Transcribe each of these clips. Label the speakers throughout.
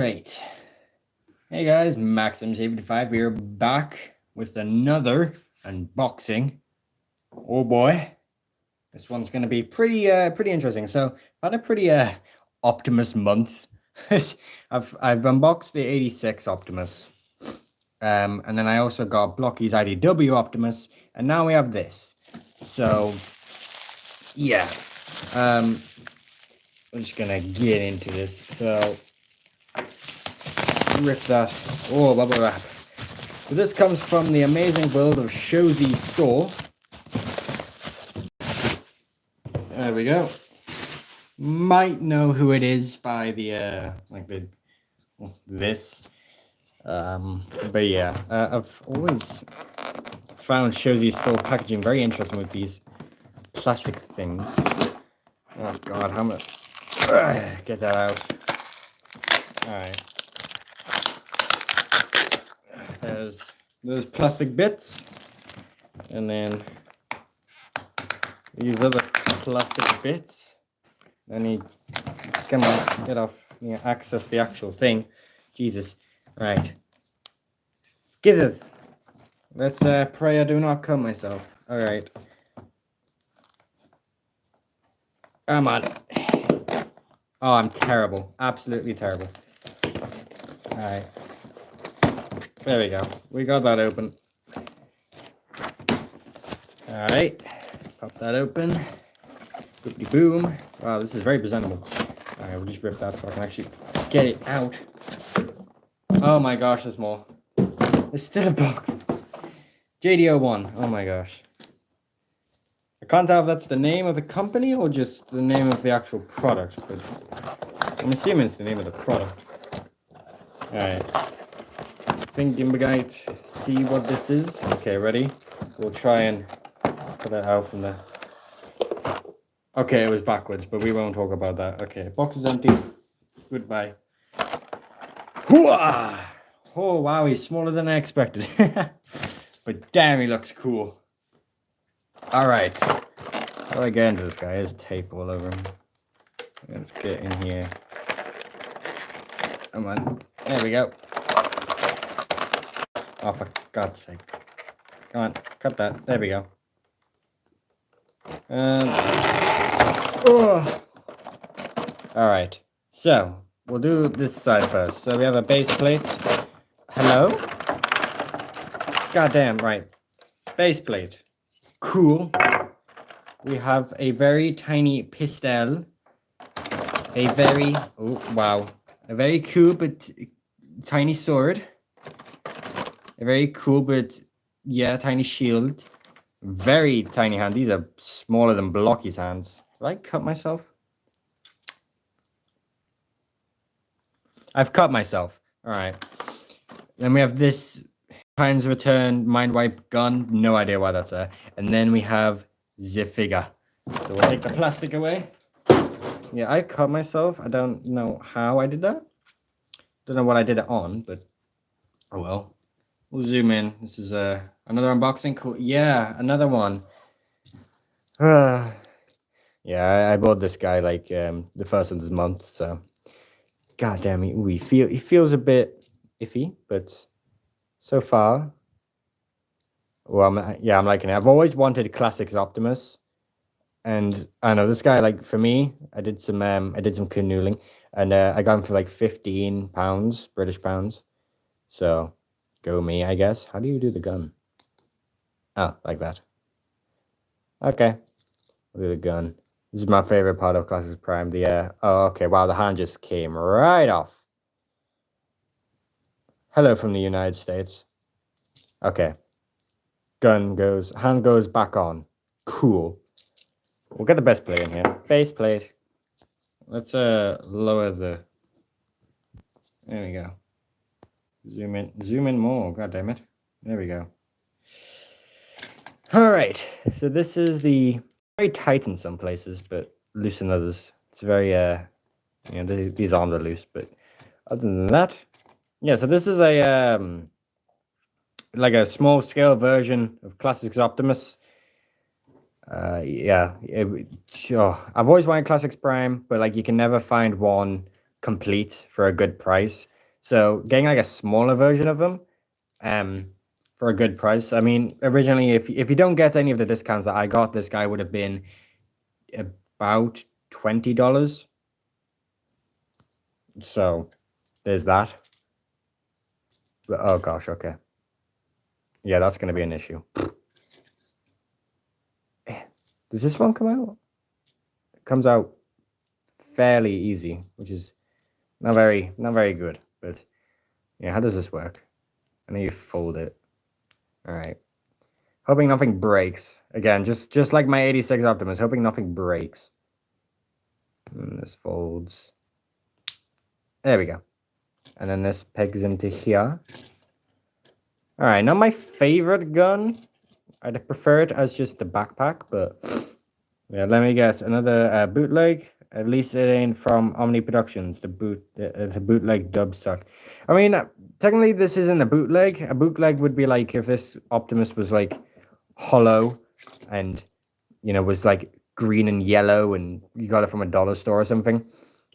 Speaker 1: Right. Hey guys, Maxim75 here, back with another unboxing. Oh boy. This one's gonna be pretty interesting. So I've had a pretty Optimus month. I've unboxed the 86 Optimus. And then I also got Blocky's IDW Optimus, and now we have this. So yeah. I'm just gonna get into this. So rip that. Oh, bubble wrap. So this comes from the amazing world of Shozy Store. There we go. Might know who it is by the this. But yeah, I've always found Shozy Store packaging very interesting with these plastic things. Oh god, how much? Get that out. Alright. There's those plastic bits, and then these other plastic bits. Then you come on, get off, access the actual thing. Jesus. Right. Give it. Let's pray I do not cut myself. Alright. Come on. Oh, I'm terrible. Absolutely terrible. Alright. There we go. We got that open. Alright. Pop that open. Boopity boom. Wow, this is very presentable. Alright, we'll just rip that so I can actually get it out. Oh my gosh, there's more. There's still a box. JDO1. Oh my gosh. I can't tell if that's the name of the company or just the name of the actual product, but I'm assuming it's the name of the product. Alright. Thinking we might see what this is. Okay, ready? We'll try and put it out from the... Okay, it was backwards, but we won't talk about that. Okay, box is empty. Goodbye. Hooah! Oh, wow, he's smaller than I expected. But damn, he looks cool. Alright. How do I get into this guy? There's tape all over him. Let's get in here. Come on. There we go. Oh, for God's sake. Come on, cut that. There we go. Oh. Alright, so we'll do this side first. So we have a base plate. Hello? Goddamn, right. Base plate. Cool. We have a very tiny pistol. A very, oh wow. A very cool but tiny sword. A very cool but, yeah, tiny shield. Very tiny hand. These are smaller than Blocky's hands. Did I cut myself? I've cut myself. Alright. Then we have this times return mind wipe gun. No idea why that's there. And then we have the figure. So we'll take the plastic away. Yeah, I cut myself. I don't know how I did that. Don't know what I did it on, but oh well. We'll zoom in. This is another unboxing. Cool. Yeah, another one. Yeah, I bought this guy like the first of this month. So, god damn it, he feels a bit iffy, but so far, well, I'm liking it. I've always wanted Classics Optimus, and I know this guy. Like for me, I did some canoodling, and I got him for like £15, British pounds. So. Go me, I guess. How do you do the gun? Oh, like that. Okay. We'll do the gun. This is my favorite part of Classics Prime. The oh, okay. Wow, the hand just came right off. Hello from the United States. Okay. Hand goes back on. Cool. We'll get the best plate in here. Base plate. Let's lower the... There we go. Zoom in more, god damn it. There we go. Alright, so this is very tight in some places, but loose in others. It's very, these arms are loose, but other than that, yeah, so this is a, like a small scale version of Classics Optimus. Yeah, I've always wanted Classics Prime, but like you can never find one complete for a good price. So getting like a smaller version of them, for a good price. I mean, originally, if you don't get any of the discounts that I got, this guy would have been about $20. So there's that. But, oh gosh, okay. Yeah, that's gonna be an issue. Does this one come out? It comes out fairly easy, which is not very good. But yeah, how does this work? I know you fold it. All right. Hoping nothing breaks. Again, just like my 86 Optimus, hoping nothing breaks. And this folds. There we go. And then this pegs into here. All right, not my favorite gun. I'd prefer it as just a backpack, but yeah, let me guess. Another bootleg. At least it ain't from Omni Productions. The bootleg dubs suck. I mean, technically this isn't a bootleg. A bootleg would be like if this Optimus was like hollow and, you know, was like green and yellow and you got it from a dollar store or something.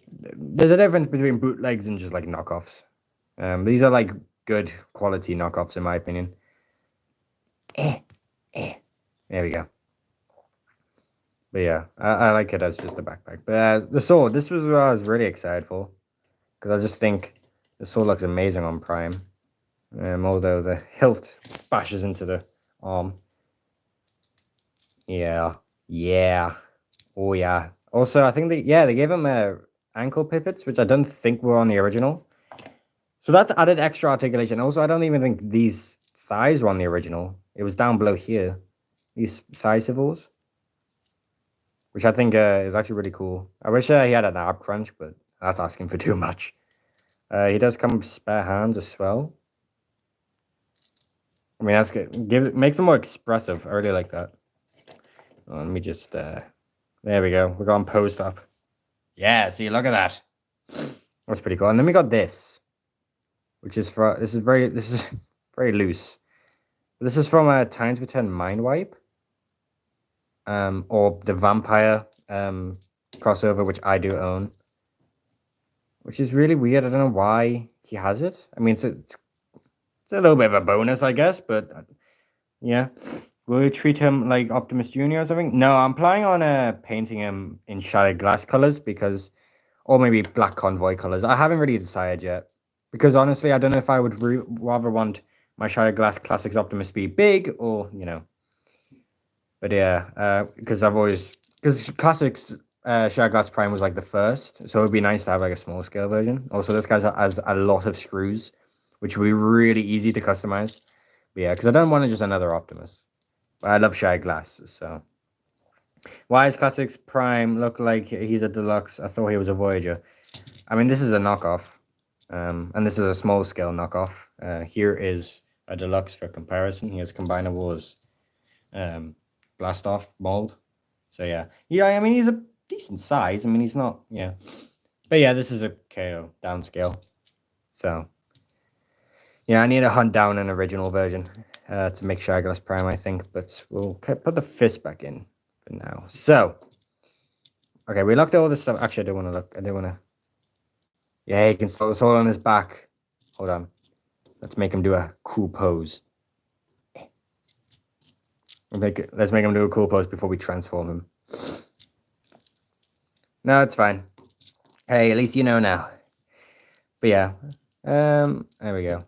Speaker 1: There's a difference between bootlegs and just like knockoffs. These are like good quality knockoffs in my opinion. There we go. But yeah, I like it as just a backpack. But the sword, this was what I was really excited for. Because I just think the sword looks amazing on Prime. Although the hilt bashes into the arm. Yeah. Oh yeah. Also, I think they gave him ankle pivots, which I don't think were on the original. So that added extra articulation. Also, I don't even think these thighs were on the original. It was down below here. These thigh civils. Which I think is actually really cool. I wish he had an ab crunch, but that's asking for too much. He does come with spare hands as well. I mean, that's good. Makes him more expressive. I really like that. Oh, let me just... there we go. We're going post up. Yeah, see, look at that. That's pretty cool. And then we got this. Which is for... This is very loose. This is from a Times Return Mind Wipe. Or the Vampire crossover, which I do own. Which is really weird. I don't know why he has it. I mean, it's a little bit of a bonus, I guess, but yeah. Will you treat him like Optimus Jr. or something? No, I'm planning on painting him in Shattered Glass colors because, or maybe Black Convoy colors. I haven't really decided yet because honestly, I don't know if I would rather want my Shattered Glass Classics Optimus to be big or, you know. But yeah, because Classics Shattered Glass Prime was like the first, so it would be nice to have like a small scale version. Also, this guy has a lot of screws, which would be really easy to customize. But yeah, because I don't want just another Optimus. But I love Shattered Glass, so. Why does Classics Prime look like he's a deluxe? I thought he was a Voyager. I mean, this is a knockoff, and this is a small scale knockoff. Here is a deluxe for comparison. He has Combinables, blast off mold. So yeah, I mean he's a decent size. I mean he's not, yeah, but yeah, this is a KO downscale. So yeah, I need to hunt down an original version to make Shattered Glass Prime, I think. But we'll put the fist back in for now. So okay, we looked at all this stuff. Actually, I don't want to look. I don't want to. Yeah, he can still this all on his back. Hold on, let's make him do a cool pose. Let's make him do a cool pose before we transform him. No, it's fine. Hey, at least you know now. But yeah, there we go.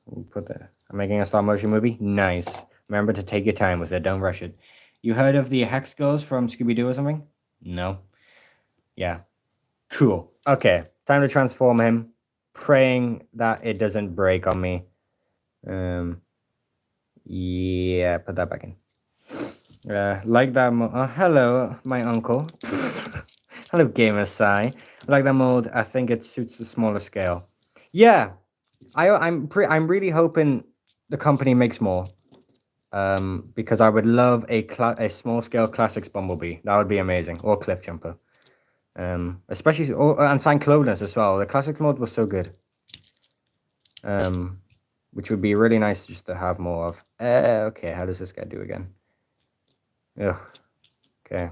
Speaker 1: We'll put that. I'm making a stop motion movie. Nice. Remember to take your time with it. Don't rush it. You heard of the Hex Girls from Scooby-Doo or something? No. Yeah. Cool. Okay, time to transform him. Praying that it doesn't break on me. Yeah, put that back in. Like that. Hello, my uncle. Hello, Gamer Sai. Like that mold. I think it suits the smaller scale. Yeah, I'm really hoping the company makes more. Because I would love a small scale Classics Bumblebee. That would be amazing. Or Cliff Jumper. Especially and Sign Cloveness as well. The Classics mode was so good. Which would be really nice just to have more of. Okay, how does this guy do again? Ugh. Okay.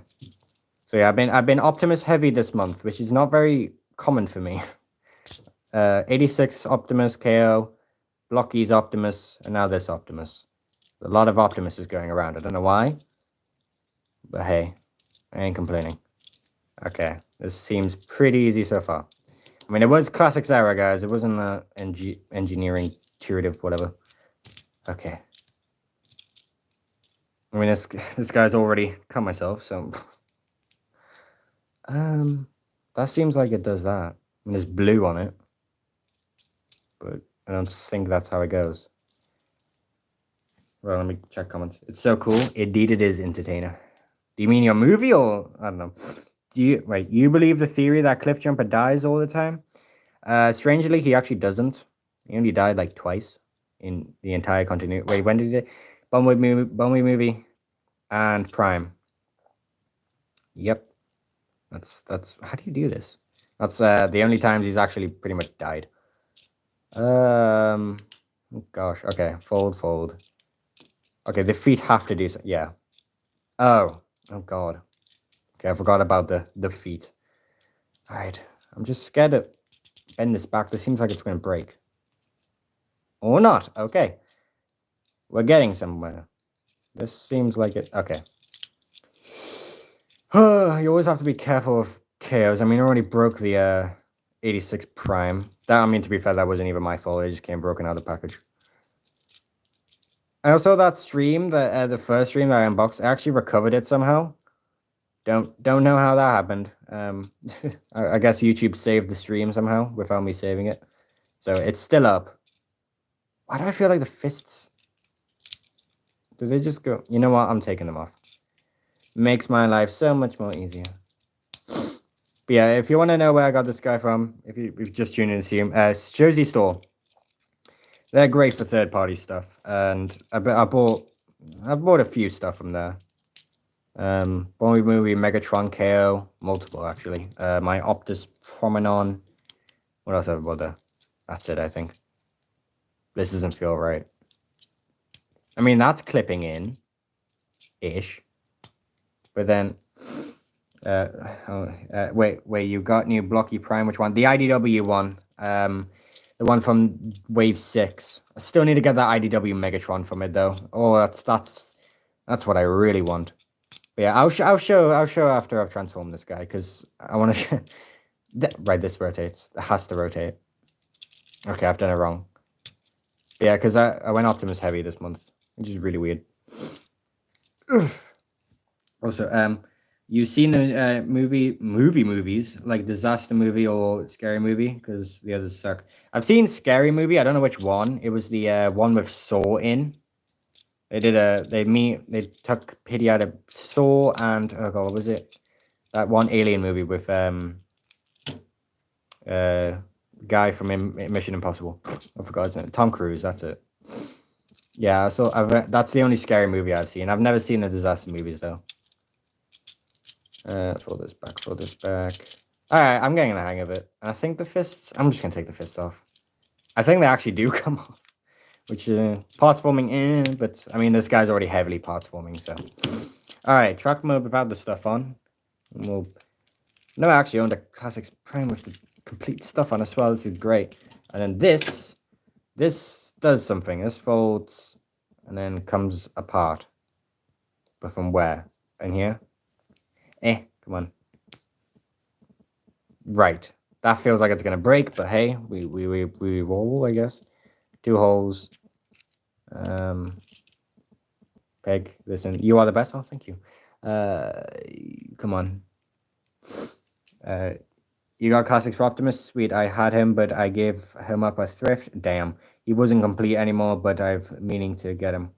Speaker 1: So yeah, I've been Optimus heavy this month, which is not very common for me. 86 Optimus KO, Blocky's Optimus, and now this Optimus. A lot of Optimus is going around. I don't know why, but hey, I ain't complaining. Okay, this seems pretty easy so far. I mean, it was Classics error, guys. It wasn't engineering intuitive, whatever. Okay. I mean, this guy's already cut myself, so that seems like it does that. I mean, there's blue on it, but I don't think that's how it goes. Well, let me check comments. It's so cool. Indeed, it is entertainer. Do you mean your movie, or I don't know? You believe the theory that Cliffjumper dies all the time? Strangely, he actually doesn't. He only died like twice in the entire continuity. Wait, when did he? Bumblebee movie, and Prime. Yep. That's. How do you do this? That's the only times he's actually pretty much died. Oh gosh. Okay. Fold. Okay, the feet have to do so. Yeah. Oh god. Okay, I forgot about the feet. All right. I'm just scared to bend this back. This seems like it's going to break. Or not. Okay. We're getting somewhere. This seems like it. Okay. You always have to be careful of KOs. I mean, I already broke the 86 Prime. That, I mean, to be fair, that wasn't even my fault. It just came broken out of the package. I also, that stream, the first stream that I unboxed, I actually recovered it somehow. Don't know how that happened. I guess YouTube saved the stream somehow without me saving it. So it's still up. Why do I feel like the fists? Do they just go? You know what? I'm taking them off. Makes my life so much more easier. But yeah, if you want to know where I got this guy from, if you've just tuned in to see him, Jersey Store. They're great for third-party stuff, and I bought a few stuff from there. Bumblebee movie, Megatron KO, multiple actually. My Optus Promenon. What else have I bought there? That's it, I think. This doesn't feel right. I mean, that's clipping in, ish. But then, wait, you got new Blocky Prime, which one? The IDW one. The one from Wave 6. I still need to get that IDW Megatron from it, though. Oh, that's what I really want. But yeah, I'll show after I've transformed this guy, because I want to... Right, this rotates. It has to rotate. Okay, I've done it wrong. But yeah, because I went Optimus heavy this month, which is really weird. Also, you've seen the movies, like Disaster Movie or Scary Movie, because the others suck. I've seen Scary Movie. I don't know which one. It was the one with Saw in. They took pity out of Saw and oh god, what was it? That one alien movie with guy from Mission Impossible. I forgot his name. Tom Cruise. That's it. Yeah, so that's the only scary movie I've seen. I've never seen the disaster movies though. Fold this back. All right, I'm getting the hang of it. And I think the fists. I'm just gonna take the fists off. I think they actually do come off. Which parts forming, but I mean this guy's already heavily parts forming, so. All right, truck mode without the stuff on. And no, I actually owned a Classics Prime with the complete stuff on as well. This is great. And then this does something. This folds and then comes apart. But from where? In here? Come on. Right. That feels like it's gonna break, but hey, we roll, I guess. 2 holes. Peg this in. You are the best. Oh, thank you. Come on. You got Classics for Optimus? Sweet. I had him, but I gave him up as thrift. Damn. He wasn't complete anymore, but I've meaning to get him.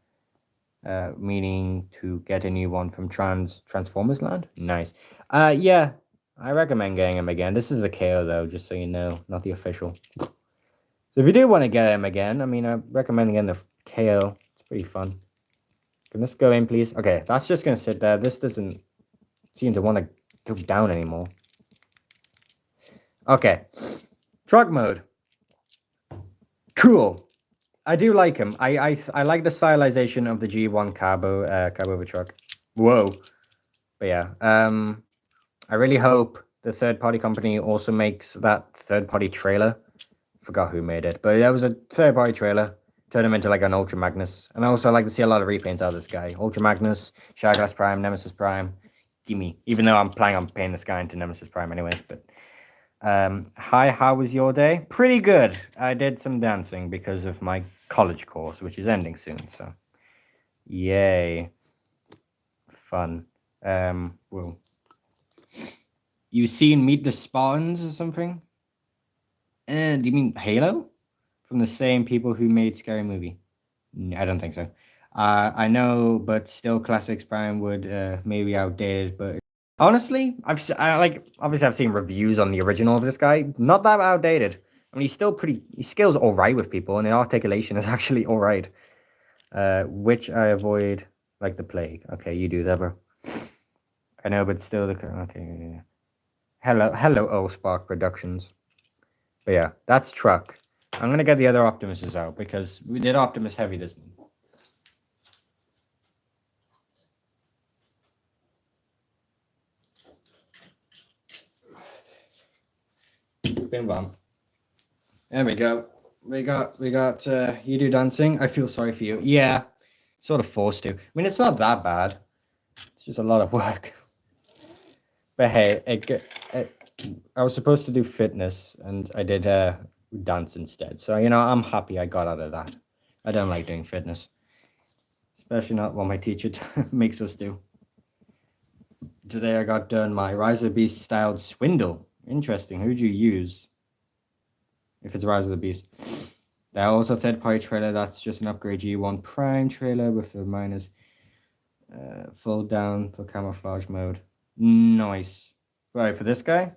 Speaker 1: Meaning to get a new one from Transformers Land. Nice. Yeah. I recommend getting him again. This is a KO though, just so you know, not the official. So if you do want to get him again, I mean, I recommend getting the KO. It's pretty fun. Can this go in, please? Okay, that's just going to sit there. This doesn't seem to want to go down anymore. Okay. Truck mode. Cool. I do like him. I like the stylization of the G1 cab-over truck. Whoa. But yeah. I really hope the third-party company also makes that third-party trailer forgot who made it, but that was a third-party trailer. Turned him into like an Ultra Magnus, and I also like to see a lot of repaints out of this guy. Ultra Magnus, Shatterglass Prime, Nemesis Prime, gimme. Even though I'm planning on painting this guy into Nemesis Prime anyways, but. Hi, how was your day? Pretty good. I did some dancing because of my college course, which is ending soon, so yay. Fun. Well, you seen Meet the Spartans or something? And do you mean Halo? From the same people who made Scary Movie? I don't think so. I know, but still, Classics Prime would maybe outdated, but honestly, obviously I've seen reviews on the original of this guy. Not that outdated. I mean, his skills all right with people, and the articulation is actually all right. Which I avoid like the plague. Okay, you do that, bro. I know, but still, okay. Hello, Allspark Productions. But yeah, that's Truck. I'm gonna get the other Optimuses out because we did Optimus Heavy this month. Bim bam. There we go. We got you do dancing. I feel sorry for you. Yeah, sort of forced to. I mean, it's not that bad. It's just a lot of work. But hey, I was supposed to do fitness, and I did dance instead. So I'm happy I got out of that. I don't like doing fitness, especially not what my teacher makes us do. Today I got done my Rise of the Beast styled swindle. Interesting. Who'd you use? If it's Rise of the Beast. That also third-party trailer. That's just an upgrade G1 Prime trailer with the minus full down for camouflage mode. Nice. Right, for this guy?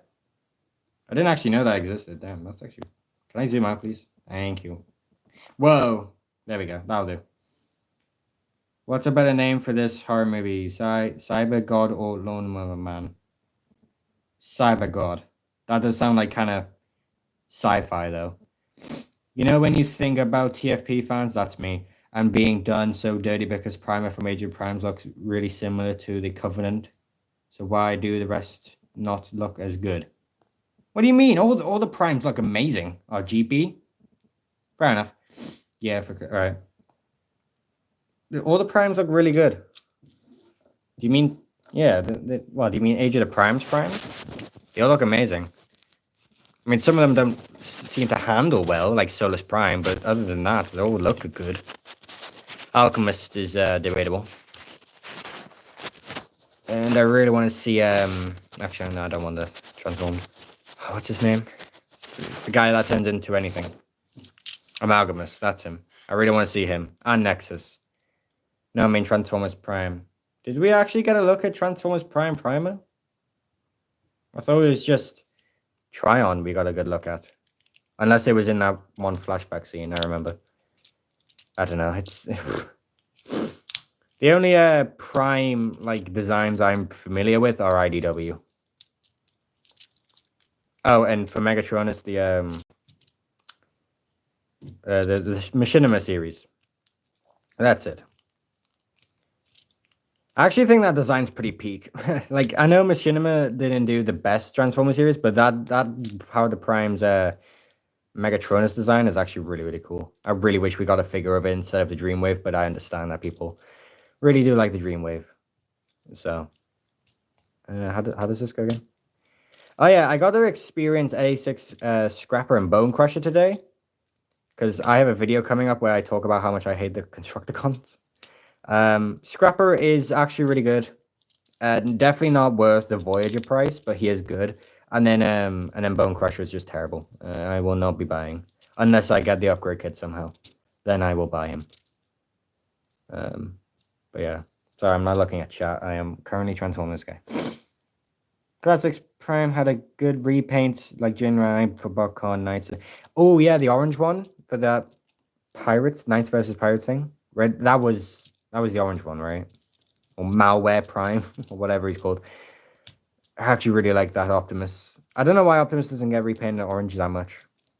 Speaker 1: I didn't actually know that existed. Damn, that's actually... Can I zoom out, please? Thank you. Whoa! There we go. That'll do. What's a better name for this horror movie? Cyber God or Lawnmower Man? Cyber God. That does sound like kind of sci-fi, though. You know, when you think about TFP fans, that's me. And being done so dirty because Primer from Age of Primes looks really similar to the Covenant. So why do the rest not look as good? What do you mean? All the primes look amazing. Oh, GP? Fair enough. Yeah, all right. All the primes look really good. Do you mean... Yeah, what, do you mean Age of the Primes primes? They all look amazing. I mean, some of them don't seem to handle well, like Solus Prime, but other than that, they all look good. Alchemist is debatable. And I really want to see... Actually, no, I don't want the Transform. Oh, what's his name? The guy that turns into anything. Amalgamus, that's him. I really want to see him. And Nexus. No, I mean Transformers Prime. Did we actually get a look at Transformers Prime Primer? I thought it was just Tryon we got a good look at. Unless it was in that one flashback scene, I remember. I don't know. It's the only Prime like designs I'm familiar with are IDW. Oh, and for Megatron, it's the Machinima series. That's it. I actually think that design's pretty peak. Like, I know Machinima didn't do the best Transformer series, but that Power the Prime's Megatronus design is actually really, really cool. I really wish we got a figure of it instead of the Dreamwave, but I understand that people really do like the Dreamwave. So, how does this go again? Oh yeah, I got to experience A6 Scrapper and Bone Crusher today, because I have a video coming up where I talk about how much I hate the Constructicons. Scrapper is actually really good. Definitely not worth the Voyager price, but he is good. And then Bone Crusher is just terrible. I will not be buying unless I get the upgrade kit somehow. Then I will buy him. But yeah, sorry, I'm not looking at chat. I am currently transforming this guy. Classics Prime had a good repaint like Jin Ryan for BotCon Knights. Oh yeah, the orange one for that Pirates Knights versus Pirates thing. Red. That was the orange one, right? Or Malware Prime, or whatever he's called. I actually really like that Optimus. I don't know why Optimus doesn't get repainted orange that much.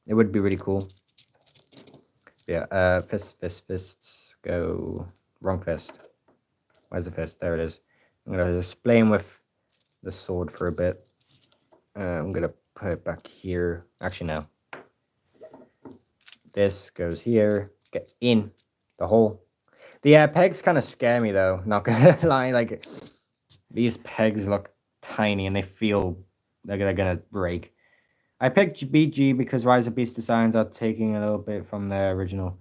Speaker 1: It would be really cool. Yeah, fists. Go. Wrong fist. Where's the fist? There it is. I'm going to display him with the sword for a bit. I'm going to put it back here. Actually, no. This goes here. Get in the hole. The pegs kind of scare me though. Not gonna lie. Like these pegs look tiny and they feel like they're gonna break. I picked BG because Rise of Beast designs are taking a little bit from their original.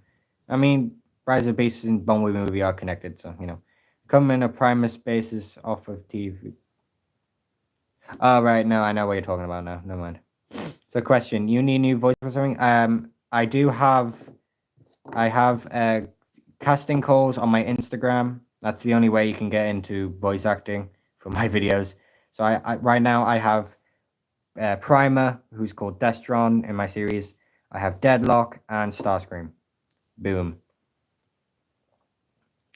Speaker 1: I mean, Rise of Beast and Bumblebee movie are connected, so you know. Come in a Primus basis off of TV. Oh right, no, I know what you're talking about now. Never mind. So question, you need new voice for something? I do have I have casting calls on my Instagram. That's the only way you can get into voice acting for my videos. So I right now I have Primer, who's called Destron in my series. I have Deadlock and Starscream. Boom.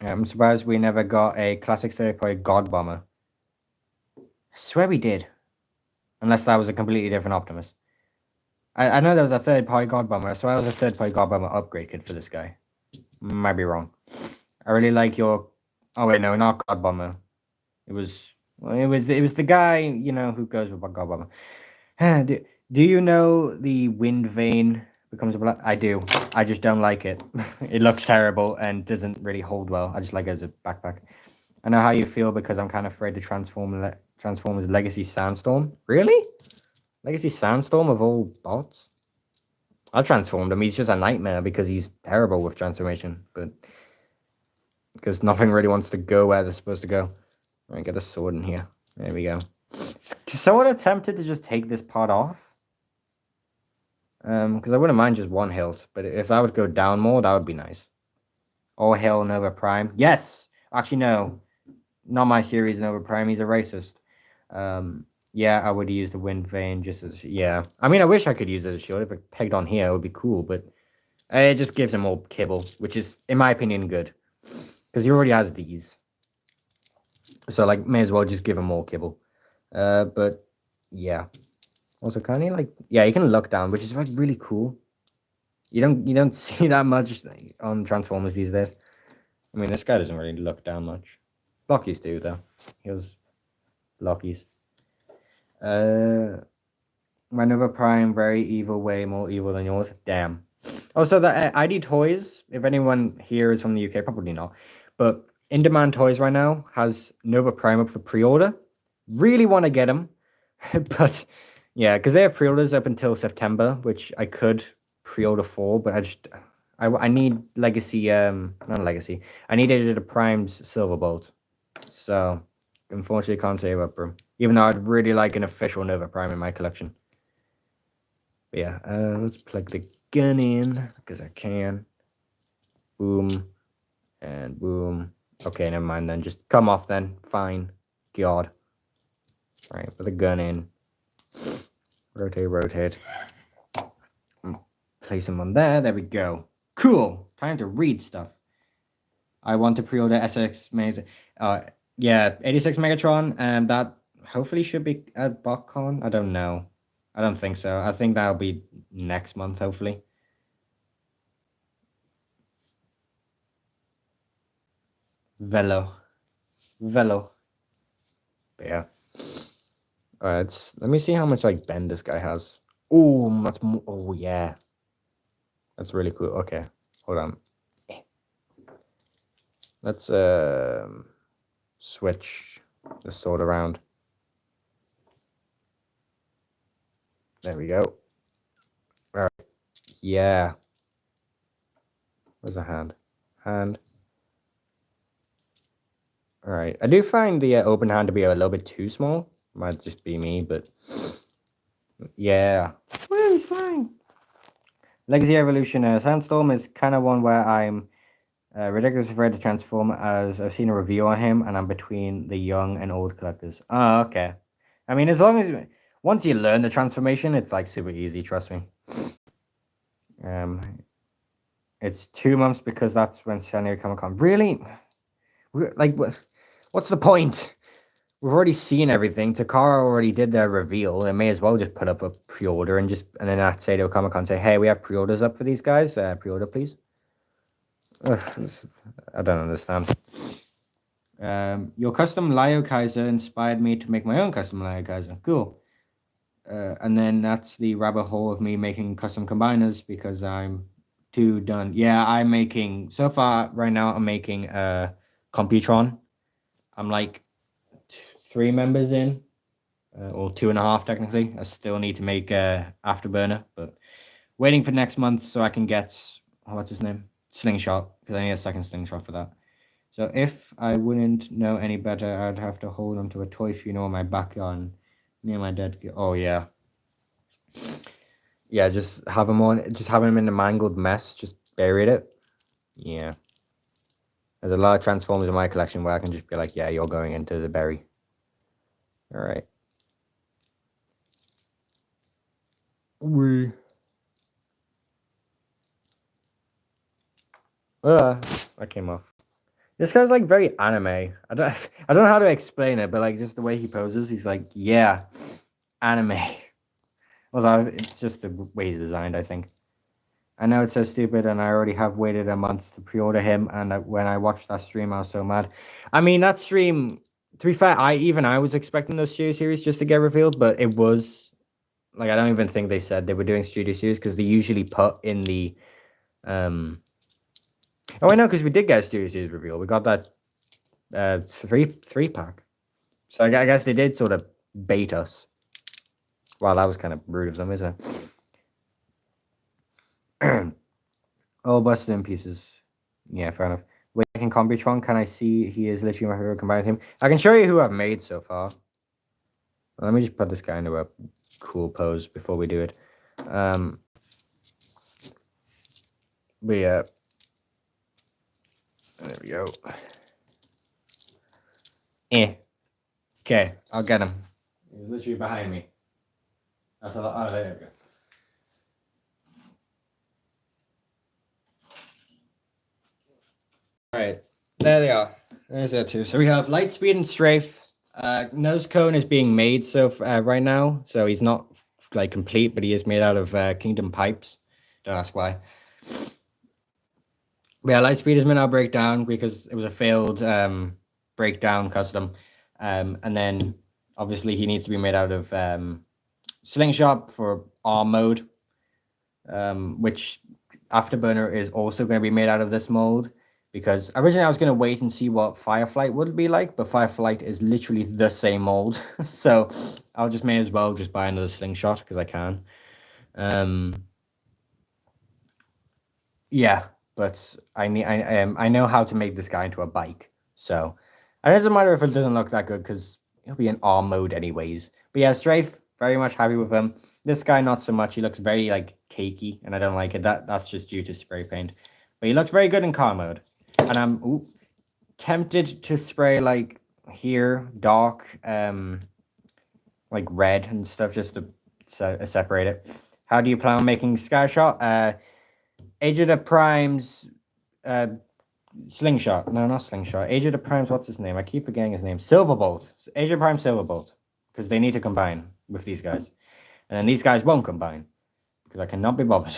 Speaker 1: I'm surprised we never got a classic third-party God Bomber. I swear we did. Unless that was a completely different Optimus. I know there was a third-party God Bomber. I swear there was a third-party God Bomber upgrade kit for this guy. Might be wrong. I really like your... Oh wait, no, not God Bomber. It was the guy, you know, who goes with God Bomber. Do you know the wind vane becomes a black? I do. I just don't like it. It looks terrible and doesn't really hold well. I just like it as a backpack. I know how you feel because I'm kind of afraid to Transformers Legacy Sandstorm. Really? Legacy Sandstorm of all bots? I transformed him. He's just a nightmare because he's terrible with transformation. But because nothing really wants to go where they're supposed to go. All right, get a sword in here. There we go. Someone attempted to just take this part off. Because I wouldn't mind just one hilt, but if I would go down more, that would be nice. All hail Nova Prime. Yes! Actually, no. Not my series, Nova Prime. He's a racist. Yeah, I would use the wind vane just as... Yeah. I mean, I wish I could use it as a shield. If it pegged on here, it would be cool, but... It just gives him more kibble, which is, in my opinion, good. Because he already has these. So, like, may as well just give him more kibble. But, yeah. Also, can he, like... Yeah, you can look down, which is, like, really cool. You don't see that much on Transformers these days. I mean, this guy doesn't really look down much. Lockies do, though. He was Lockies. My Nova Prime, very evil, way more evil than yours. Damn. Also, the ID Toys, if anyone here is from the UK, probably not. But In Demand Toys right now has Nova Prime up for pre-order. Really want to get them. But, yeah, because they have pre-orders up until September, which I could pre-order for, but I need Legacy, not Legacy. I need Age of the Prime's Silverbolt. So, unfortunately, can't save up for him. Even though I'd really like an official Nova Prime in my collection. But yeah, let's plug the gun in, because I can. Boom. And boom. Okay, never mind then. Just come off then. Fine. God. Alright, put the gun in. Rotate. Place him on there. There we go. Cool. Time to read stuff. I want to pre-order SX yeah, 86 Megatron, and that hopefully should be at BotCon. I don't know. I don't think so. I think that'll be next month, hopefully. Velo. But yeah. Alright, let me see how much like bend this guy has. Oh, much more. Oh yeah. That's really cool. Okay. Hold on. Let's switch the sword around. There we go. Alright. Yeah. Where's the hand? Hand. Alright. I do find the open hand to be a little bit too small. Might just be me, but yeah. Well, he's fine. Legacy Evolution Sandstorm is kind of one where I'm ridiculously afraid to transform, as I've seen a review on him and I'm between the young and old collectors. Oh, okay. I mean, as long as once you learn the transformation, it's like super easy, trust me. It's 2 months because that's when San Diego Comic-Con. Really? Like, what's the point? We've already seen everything. Takara already did their reveal. They may as well just put up a pre-order and then at San Diego Comic-Con say, hey, we have pre-orders up for these guys. Pre-order, please. Ugh, I don't understand. Your custom Lio Kaiser inspired me to make my own custom Lio Kaiser. Cool. And then that's the rabbit hole of me making custom combiners because I'm 2 done. Yeah, I'm making so far right now. I'm making Computron. I'm like 3 members in, or 2.5 technically. I still need to make Afterburner, but waiting for next month so I can get what's his name, Slingshot, because I need a second Slingshot for that. So if I wouldn't know any better, I'd have to hold him to a toy funeral in my backyard near my dead. Oh yeah, yeah. Just have him on. Just having him in a mangled mess. Just buried it. Yeah. There's a lot of Transformers in my collection where I can just be like, yeah, you're going into the berry. All right. We. That came off. This guy's like very anime. I don't know how to explain it, but like just the way he poses, he's like, yeah, anime. Well, it's just the way he's designed, I think. I know it's so stupid, and I already have waited a month to pre-order him. And when I watched that stream, I was so mad. I mean, that stream. To be fair, I was expecting those studio series just to get revealed, but it was like I don't even think they said they were doing studio series because they usually put in the. Oh, I know, because we did get a studio series reveal. We got that three pack. So I guess they did sort of bait us. Wow, that was kind of rude of them, isn't it? Oh, busted in pieces. Yeah, fair enough. Wait, can Combitron? Can I see he is literally my favorite combined team? I can show you who I've made so far. Let me just put this guy into a cool pose before we do it. But yeah. There we go. Okay, I'll get him. He's literally behind me. That's a lot. Oh, there we go. Alright, there they are. There's that too. So we have Lightspeed and Strafe. Nose Cone is being made right now, so he's not like complete, but he is made out of Kingdom Pipes. Don't ask why. But yeah, Lightspeed is made out of Breakdown because it was a failed Breakdown custom. And then obviously he needs to be made out of Slingshot for arm mode, which Afterburner is also going to be made out of this mold. Because originally I was going to wait and see what Fireflight would be like, but Fireflight is literally the same mold. So I'll just may as well just buy another Slingshot because I can. Yeah, but I know how to make this guy into a bike. So it doesn't matter if it doesn't look that good because he'll be in arm mode anyways. But yeah, Strafe, very much happy with him. This guy, not so much. He looks very like cakey, and I don't like it. That's just due to spray paint. But he looks very good in car mode. And I'm tempted to spray like here dark like red and stuff just to separate it. How do you plan on making Skyshot? Age of the Primes Slingshot. No, not Slingshot. Age of the Primes, what's his name? I keep forgetting his name. Silverbolt. Age of the Prime Silverbolt. Because they need to combine with these guys. And then these guys won't combine. Because I cannot be bothered.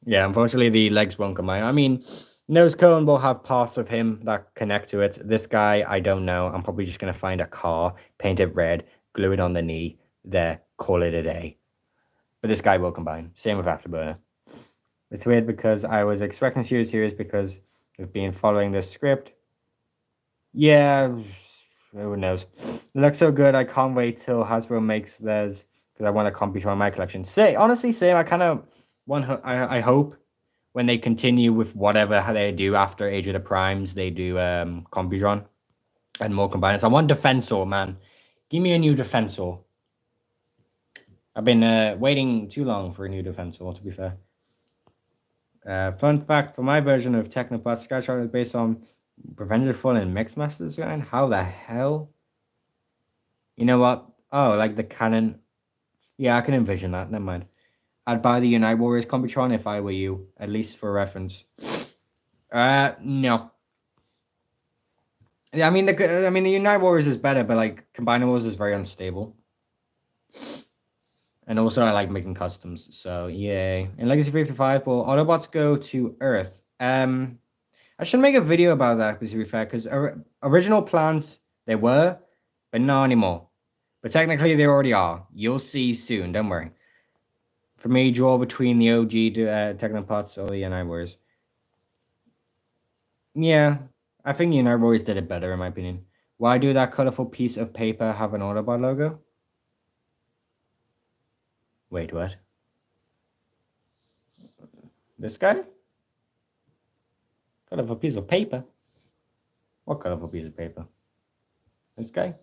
Speaker 1: Yeah, unfortunately the legs won't combine. I mean, Nose Cone will have parts of him that connect to it. This guy, I don't know. I'm probably just going to find a car, paint it red, glue it on the knee, there, call it a day. But this guy will combine. Same with Afterburner. It's weird because I was expecting Studio Series because of being following this script. Yeah, who knows. It looks so good. I can't wait till Hasbro makes theirs because I want a Computron in my collection. Honestly, same. I kind of want. I hope when they continue with whatever they do after Age of the Primes, they do Computron and more combiners. I want Defensor, man. Give me a new Defensor. I've been waiting too long for a new Defensor, to be fair. Fun fact, for my version of Technobot, Skyshot is based on Prevented Fall and Mixmaster design. How the hell? You know what? Oh, like the cannon. Yeah, I can envision that. Never mind. I'd buy the Unite Warriors Computron if I were you, at least for reference. No. I mean, the Unite Warriors is better, but like Combinables is very unstable. And also, I like making customs, so yay. In Legacy 55, will Autobots go to Earth? I should make a video about that, to be fair, because original plans, they were, but not anymore. But technically, they already are. You'll see soon, don't worry. For me, draw between the OG Technopods or the Unite Warriors. Yeah, I think the Unite Warriors did it better, in my opinion. Why do that colorful piece of paper have an Autobot logo? Wait, what? This guy? Colorful piece of paper? What colorful piece of paper? This guy?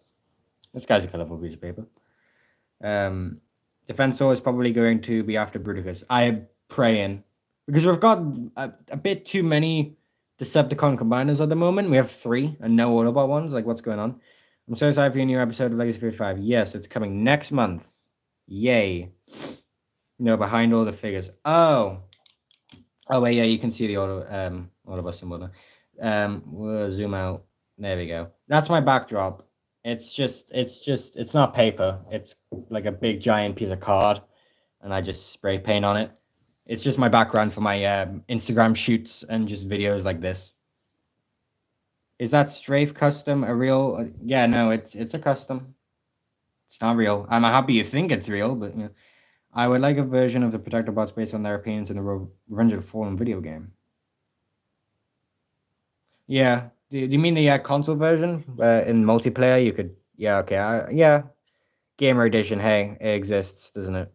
Speaker 1: This guy's a colorful piece of paper. Defensor is probably going to be after Bruticus. I am praying. Because we've got a bit too many Decepticon combiners at the moment. We have 3 and no Autobot ones. Like, what's going on? I'm so excited for your new episode of Legacy 55. Yes, it's coming next month. Yay. No, behind all the figures. Oh. Oh, wait, yeah, you can see the Autobot symbol. We'll zoom out. There we go. That's my backdrop. It's not paper. It's like a big giant piece of card, and I just spray paint on it. It's just my background for my Instagram shoots and just videos like this. Is that Strafe custom a real? Yeah, no, it's a custom. It's not real. I'm happy you think it's real, but you know, I would like a version of the Protector bots based on their opinions in the Revenge of the Fallen video game. Yeah. Do you mean the console version? In multiplayer, you could. Yeah. Okay. Yeah. Gamer edition. Hey, it exists, doesn't it?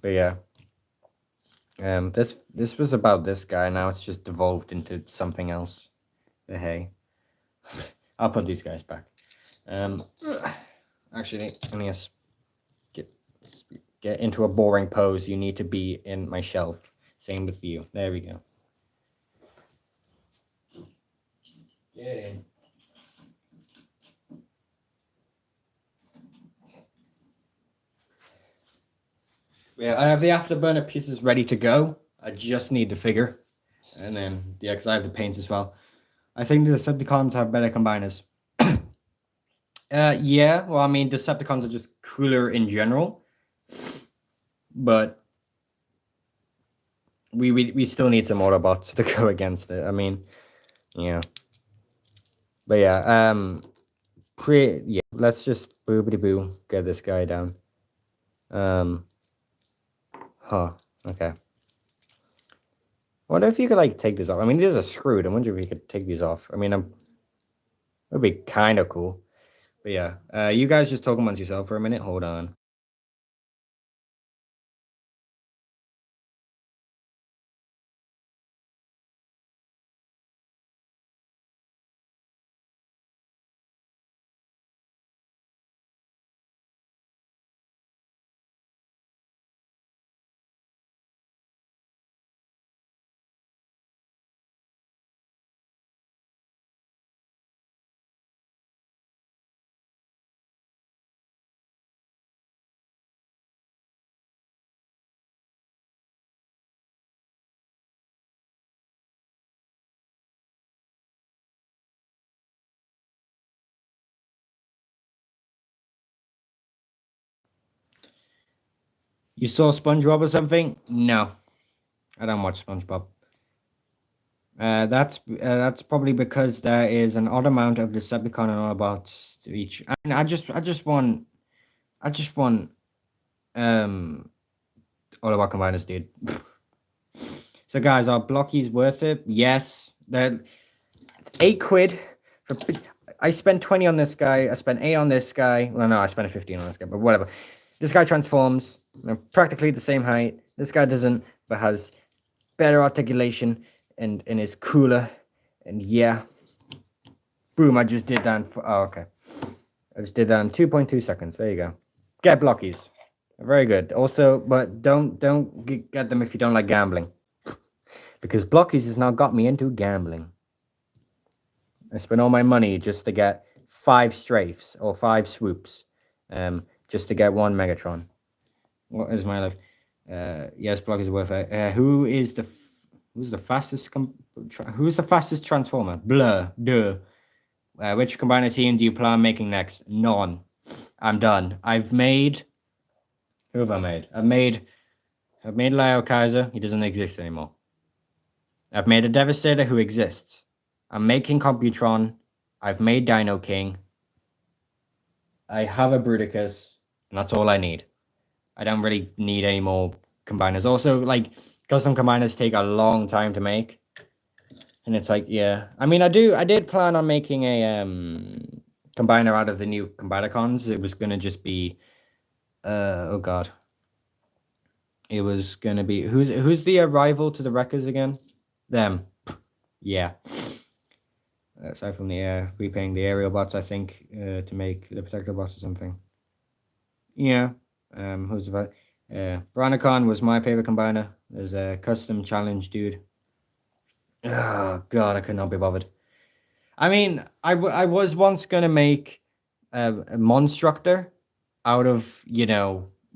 Speaker 1: But yeah. This was about this guy. Now it's just devolved into something else. But hey, I'll put these guys back. Actually, let me just get into a boring pose. You need to be in my shelf. Same with you. There we go. Get in. Yeah, I have the afterburner pieces ready to go. I just need the figure. And then, yeah, because I have the paints as well. I think the Decepticons have better combiners. Yeah, well, I mean, Decepticons are just cooler in general. But we still need some Autobots to go against it. I mean, yeah. But yeah, yeah, let's just boobity boo get this guy down. Okay. I wonder if you could like take this off. I mean, these are screwed. I wonder if you could take these off. I mean, it would be kind of cool. But yeah, you guys just talk amongst yourself for a minute. Hold on. You saw SpongeBob or something? No, I don't watch SpongeBob. That's probably because there is an odd amount of Decepticon and Autobots to each. I mean, I just want Autobot combiners, dude. So guys, are blockies worth it? Yes. They're £8 for. I spent 20 on this guy. I spent 8 on this guy. Well, no, I spent 15 on this guy, but whatever. This guy transforms. They're practically the same height. This guy doesn't, but has better articulation and is cooler. And yeah. Boom, I just did that. Oh, okay. I just did that in 2.2 seconds. There you go. Get blockies. Very good. Also, but don't get them if you don't like gambling. Because blockies has now got me into gambling. I spent all my money just to get 5 strafes or 5 swoops. Just to get 1 Megatron. What is my life? Yes, blockies is worth it. Who's the fastest transformer? Blur. Duh. Which combiner team do you plan making next? None. I'm done. Who have I made? I've made Leo Kaiser. He doesn't exist anymore. I've made a Devastator who exists. I'm making Computron. I've made Dino King. I have a Bruticus, and that's all I need. I don't really need any more combiners. Also, like, custom combiners take a long time to make. And it's like, yeah. I mean, I did plan on making a combiner out of the new Combaticons. It was gonna just be oh god. It was gonna be who's the rival to the Wreckers again? Them. Yeah. Aside from the repainting the aerial bots, I think, to make the protector bots or something. Yeah. Who's the Bronicon was my favorite combiner. There's a custom challenge dude. Oh god, I could not be bothered. I mean, I was once gonna make a Monstructor out of,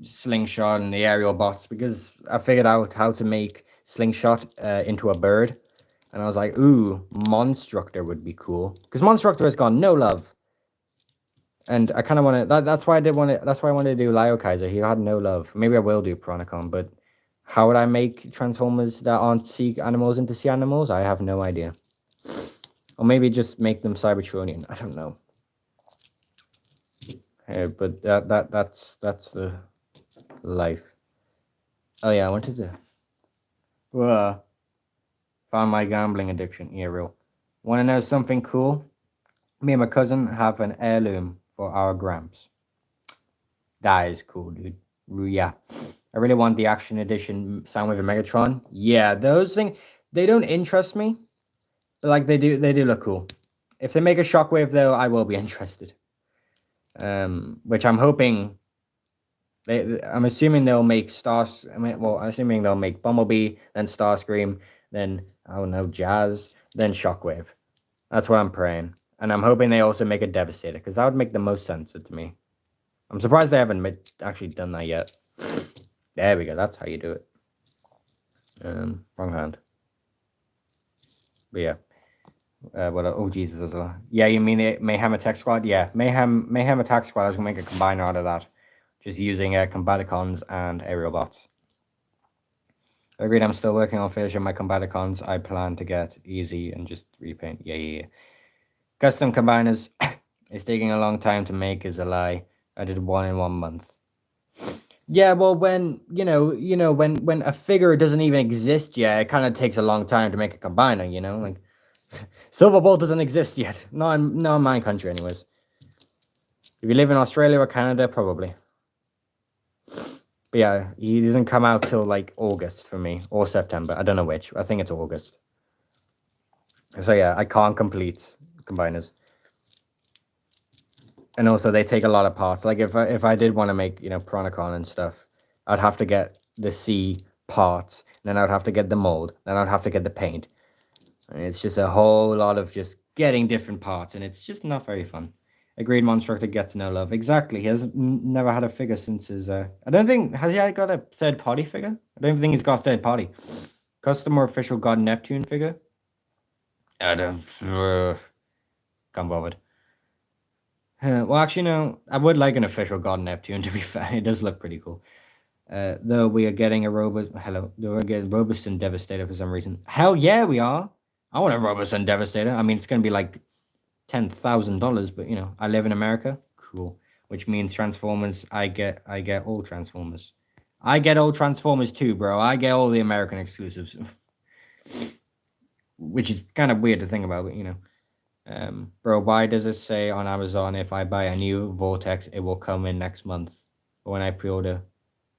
Speaker 1: Slingshot and the aerial bots, because I figured out how to make Slingshot into a bird. And I was like, ooh, Monstructor would be cool. Because Monstructor has got no love. And I kind of want to... That's why I wanted to do Lio Kaiser. He had no love. Maybe I will do Piranacon, but how would I make Transformers that aren't sea animals into sea animals? I have no idea. Or maybe just make them Cybertronian. I don't know. But that's the life. Oh yeah, I wanted to... found my gambling addiction. Yeah, real. Want to know something cool? Me and my cousin have an heirloom for our Gramps. That is cool, dude. Yeah. I really want the Action Edition Soundwave and Megatron. Yeah, those things, they don't interest me. But like they do look cool. If they make a Shockwave though, I will be interested. Which I'm hoping I'm assuming they'll make I'm assuming they'll make Bumblebee, then Starscream, then I don't know, Jazz, then Shockwave. That's what I'm praying. And I'm hoping they also make a Devastator, because that would make the most sense to me. I'm surprised they haven't actually done that yet. There we go. That's how you do it. Wrong hand. But yeah. Oh Jesus! Yeah, you mean the Mayhem Attack Squad? Yeah, Mayhem Attack Squad. I was gonna make a combiner out of that, just using Combaticons and aerial bots. Agreed. I'm still working on finishing my Combaticons. I plan to get easy and just repaint. Yeah. Custom combiners. It's taking a long time to make is a lie. I did one in 1 month. Yeah, well, when when a figure doesn't even exist yet, it kind of takes a long time to make a combiner. Like Silver Bolt doesn't exist yet. Not in my country, anyways. If you live in Australia or Canada, probably. But yeah, he doesn't come out till like August for me, or September. I don't know which. I think it's August. So yeah, I can't complete combiners. And also, they take a lot of parts. Like if I did want to make Piranacon and stuff, I'd have to get the C parts, then I'd have to get the mold, then I'd have to get the paint. And it's just a whole lot of just getting different parts, and it's just not very fun. Agreed, Monstructor gets no love. Exactly. He has never had a figure since his... I don't think... Has he got a third-party figure? I don't think he's got third-party. Custom or official God Neptune figure? I don't... can't bothered. Well, actually, no. I would like an official God Neptune, to be fair. It does look pretty cool. Though we are getting a we're getting Robosun Devastator for some reason. Hell yeah, we are. I want a Robosun Devastator. I mean, it's going to be like $10,000, but I live in America. Cool. Which means Transformers, I get all Transformers. I get all Transformers too, bro. I get all the American exclusives. Which is kind of weird to think about, but bro, why does it say on Amazon if I buy a new Vortex, it will come in next month? But when I pre-order,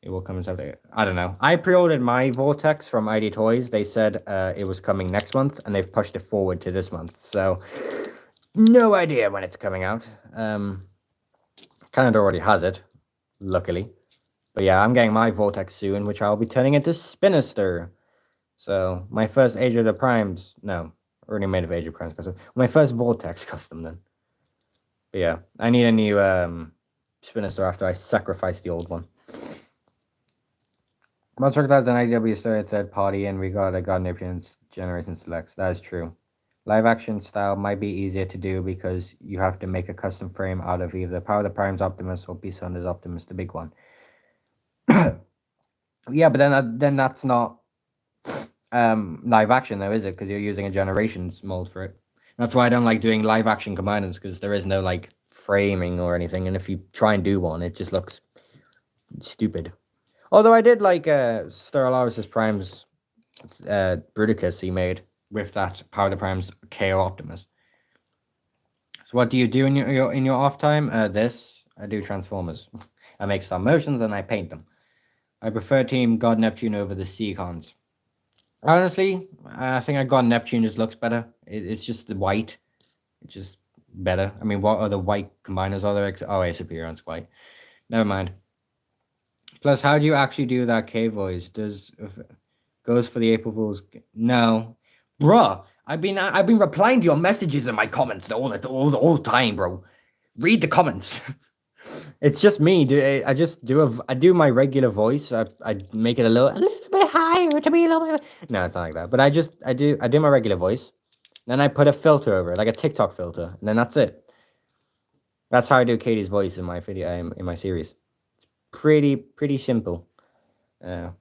Speaker 1: it will come in Saturday. I don't know. I pre-ordered my Vortex from ID Toys. They said it was coming next month, and they've pushed it forward to this month. So, no idea when it's coming out. Canada already has it, luckily. But yeah, I'm getting my Vortex soon, which I'll be turning into Spinister. So, my first Age of the Primes... No, already made of Age of Primes custom. My first Vortex custom, then. But yeah, I need a new Spinister after I sacrifice the old one. Monster has an IDW story third party and we got a God Neptune's Generation Selects. That is true. Live action style might be easier to do because you have to make a custom frame out of either Power of the Prime's Optimus or Beast Hunter's Optimus, the big one. Yeah, but then that's not live action though, is it? Because you're using a Generations mold for it. That's why I don't like doing live action combiners, because there is no like framing or anything, and if you try and do one, it just looks stupid. Although I did like Stellaris Prime's Bruticus he made with that Power the Prime's KO Optimus. So what do you do in your off time? This I do Transformers. I make stop motions and I paint them. I prefer Team God Neptune over the Seacons. Honestly, I think I got Neptune just looks better. It's just the white. It's just better. I mean, what other white combiners are there? Oh, Ace Superior white. Never mind. Plus, how do you actually do that K voice? Goes for the April Fools? No, bruh. I've been replying to your messages and my comments all the time, bro. Read the comments. It's just me. I do my regular voice. I make it a little bit higher to be a little bit. No, it's not like that. But I do my regular voice. Then I put a filter over it, like a TikTok filter, and then that's it. That's how I do Katie's voice in my video in my series. Pretty simple.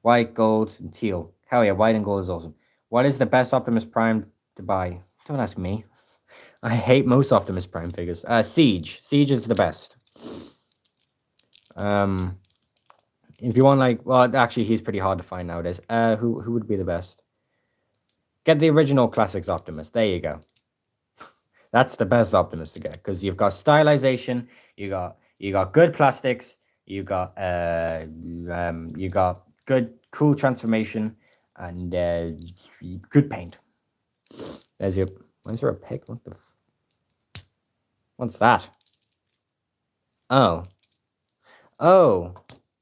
Speaker 1: White, gold, and teal. Hell yeah, white and gold is awesome. What is the best Optimus Prime to buy? Don't ask me. I hate most Optimus Prime figures. Siege. Siege is the best. If you want well, actually, he's pretty hard to find nowadays. Who would be the best? Get the original Classics Optimus. There you go. That's the best Optimus to get because you've got stylization, you got good plastics, you got good cool transformation, and good paint. There's your. Why is there a pig? What the? What's that? Oh,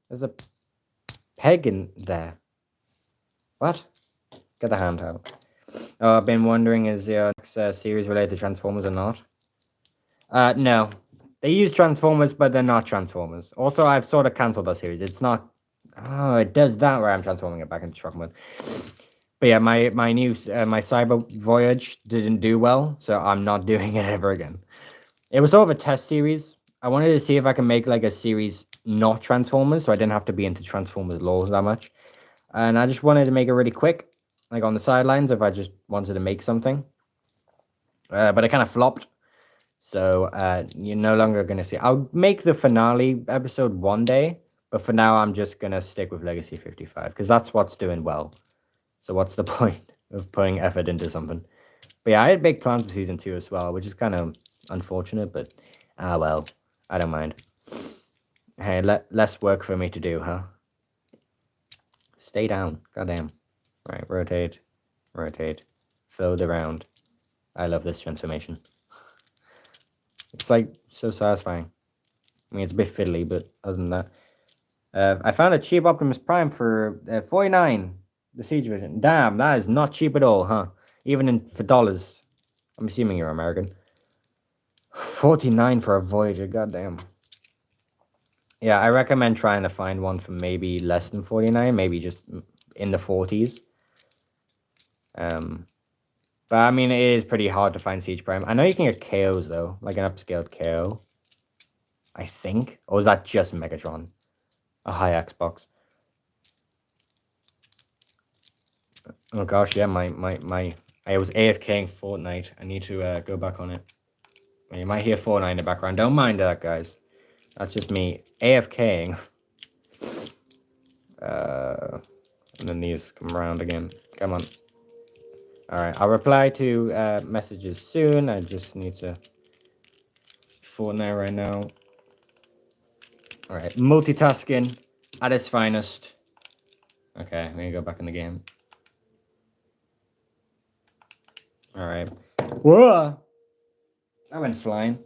Speaker 1: there's a peg in there. What? Get the hand out. Oh, I've been wondering, is your next series related to Transformers or not? No. They use Transformers, but they're not Transformers. Also, I've sort of cancelled that series. It's not... Oh, it does that where I'm transforming it back into truck mode. But yeah, my Cyber Voyage didn't do well, so I'm not doing it ever again. It was sort of a test series. I wanted to see if I can make like a series not Transformers, so I didn't have to be into Transformers laws that much. And I just wanted to make it really quick, like on the sidelines, if I just wanted to make something. But it kind of flopped. So you're no longer going to see. I'll make the finale episode one day, but for now I'm just going to stick with Legacy 55 because that's what's doing well. So what's the point of putting effort into something? But yeah, I had big plans for season 2 as well, which is kind of unfortunate, but well, I don't mind. Hey, less work for me to do, huh? Stay down. Goddamn. Right, rotate, fold around. I love this transformation. It's like so satisfying. I mean, it's a bit fiddly, but other than that, I found a cheap Optimus Prime for $49. The Siege version. Damn, that is not cheap at all, huh? Even for dollars. I'm assuming you're American. $49 for a Voyager. Goddamn. Yeah, I recommend trying to find one for maybe less than $49, maybe just in the 40s. But I mean, it is pretty hard to find Siege Prime. I know you can get KOs though, like an upscaled KO. I think, or is that just Megatron? A high Xbox. Oh gosh, yeah, I was AFKing Fortnite. I need to go back on it. You might hear Fortnite in the background. Don't mind that, guys. That's just me AFKing. And then these come around again. Come on. Alright, I'll reply to messages soon. I just need to Fortnite right now. Alright, multitasking at its finest. Okay, let me go back in the game. Alright. Whoa! I went flying.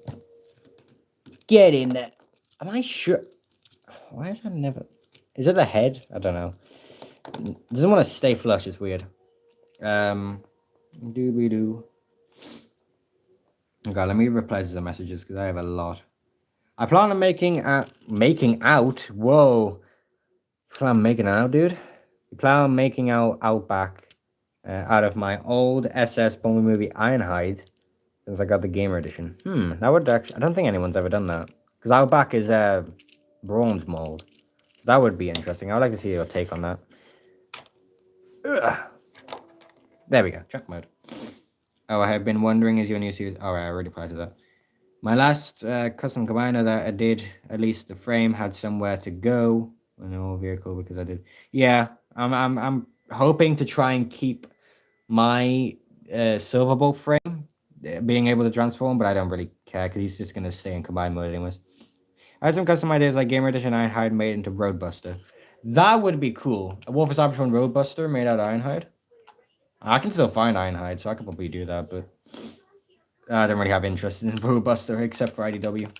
Speaker 1: Get in there. Am I sure? Why is that never... Is it the head? I don't know. It doesn't want to stay flush, it's weird. Doobie-doo. Okay, let me reply to the messages because I have a lot. I plan on making out. Whoa. You plan on making out, dude? You plan on making out Outback out of my old SS Bumblebee movie Ironhide since I got the gamer edition. That would actually... I don't think anyone's ever done that. Because Outback is bronze mold. So that would be interesting. I would like to see your take on that. Ugh. There we go. Truck mode. Oh, I have been wondering, is your new series... Alright, I already replied to that. My last custom combiner that I did, at least the frame had somewhere to go. an old vehicle because I did. Yeah, I'm hoping to try and keep my silver bolt frame being able to transform, but I don't really care because he's just gonna stay in combined mode anyways. I had some custom ideas like Gamer Edition Ironhide made into Roadbuster. That would be cool. A Wolf's Option Roadbuster made out of Ironhide. I can still find Ironhide, so I could probably do that, but I don't really have interest in Roadbuster except for IDW.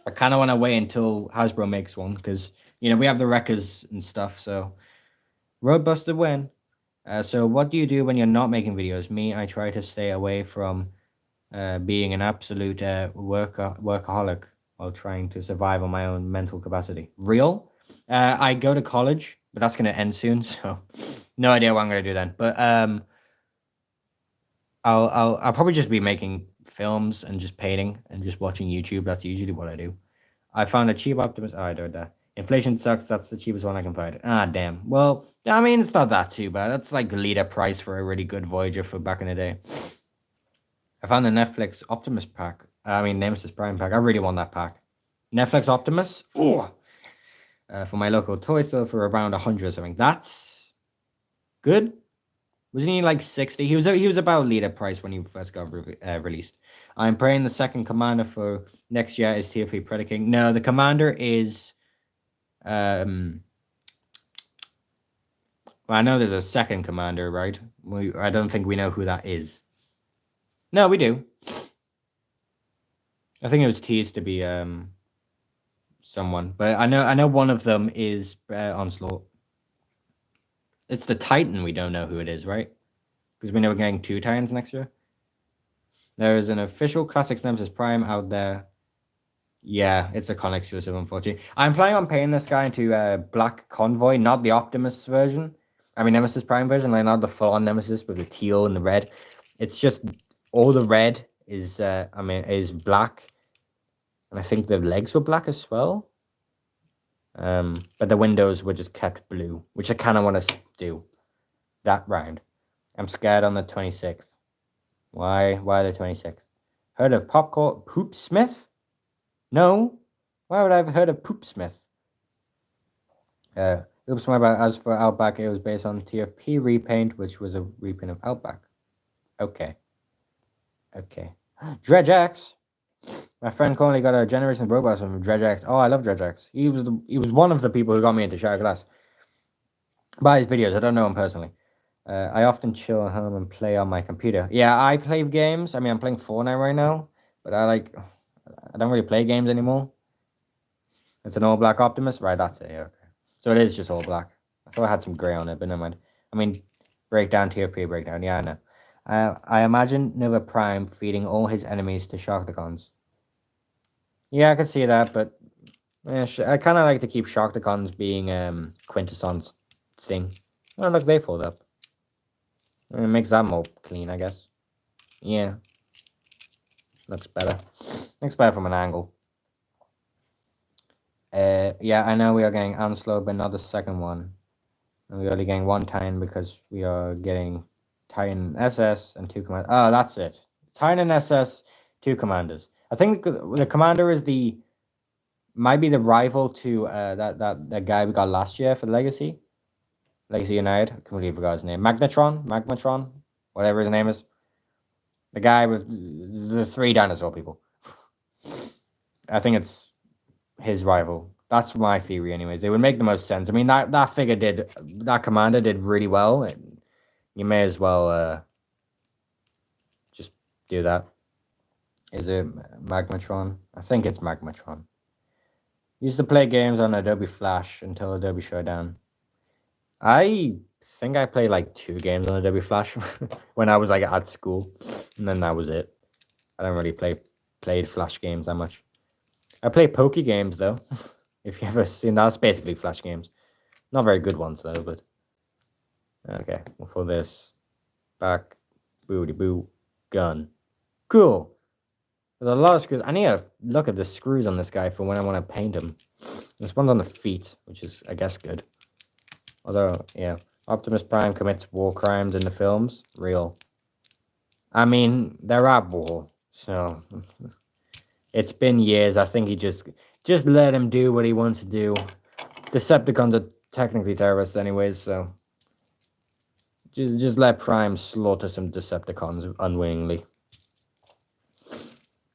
Speaker 1: I kind of want to wait until Hasbro makes one because, you know, we have the Wreckers and stuff, so Roadbuster win. So what do you do when you're not making videos? Me, I try to stay away from being an absolute workaholic while trying to survive on my own mental capacity. Real? I go to college, but that's going to end soon, so no idea what I'm going to do then. But I'll probably just be making films and just painting and just watching YouTube. That's usually what I do. I found a cheap Optimus. Oh, I don't know. Inflation sucks. That's the cheapest one I can find. Ah, damn. Well, I mean, it's not that too bad. That's like leader price for a really good Voyager for back in the day. I found the Netflix Optimus pack. I mean, Nemesis Prime pack. I really want that pack. Netflix Optimus. Oh, for my local toy store for around 100 or something. That's good. Wasn't he like 60? He was about leader price when he first got released. I'm praying the second commander for next year is Tier 3 Predaking. No, the commander is well, I know there's a second commander, right? I don't think we know who that is. No, we do. I think it was teased to be someone, but I know one of them is Onslaught. It's the Titan. We don't know who it is, right? Because we know we're getting 2 Titans next year. There is an official Classics Nemesis Prime out there. Yeah, it's a con exclusive, unfortunately. I'm planning on painting this guy into Black Convoy, not the Optimus version. I mean, Nemesis Prime version, like not the full-on Nemesis with the teal and the red. It's just all the red is, is black. And I think the legs were black as well. But the windows were just kept blue, which I kind of want to do that round. I'm scared on the 26th. Why the 26th? Heard of Popcorn Poopsmith? No. Why would I have heard of Poopsmith? Oops, my bad. As for Outback, it was based on TFP repaint, which was a repaint of Outback. Okay. Dredgex. My friend currently got a Generation of Robots from Dredgex. Oh, I love Dredgex. He was one of the people who got me into Shattered Glass. By his videos, I don't know him personally. I often chill at home and play on my computer. Yeah, I play games. I mean, I'm playing Fortnite right now, but I don't really play games anymore. It's an all-black Optimus? Right, that's it. Okay. So it is just all-black. I thought I had some grey on it, but never mind. I mean, breakdown, tier 3 breakdown. Yeah, I know. I imagine Nova Prime feeding all his enemies to Shockticons. Yeah, I could see that, but I kind of like to keep Shockticons being Quintesson's thing. Oh, look, they fold up. It makes that more clean, I guess. Yeah. Looks better. Looks better from an angle. Yeah, I know we are getting Onslaught, but not the second one. And we're only getting 1 Titan because we are getting Titan SS and 2 commanders. Oh, that's it. Titan SS, 2 commanders. I think the commander is might be the rival to that guy we got last year for the Legacy United. I completely forgot his name. Magmatron, whatever his name is. The guy with the 3 dinosaur people. I think it's his rival. That's my theory, anyways. It would make the most sense. I mean, that commander did really well. And you may as well just do that. Is it Magmatron? I think it's Magmatron. Used to play games on Adobe Flash until Adobe shut down. I think I played like 2 games on Adobe Flash when I was like at school, and then that was it. I don't really played Flash games that much. I play Poke games though. If you ever seen that, it's basically Flash games. Not very good ones though, but okay. Well, for this, back, booty boo, gun, cool. There's a lot of screws. I need to look at the screws on this guy for when I want to paint him. This one's on the feet, which is, I guess, good. Although, yeah, Optimus Prime commits war crimes in the films. Real. I mean, they're at war, so it's been years. I think he just let him do what he wants to do. Decepticons are technically terrorists anyways, so just let Prime slaughter some Decepticons unwillingly.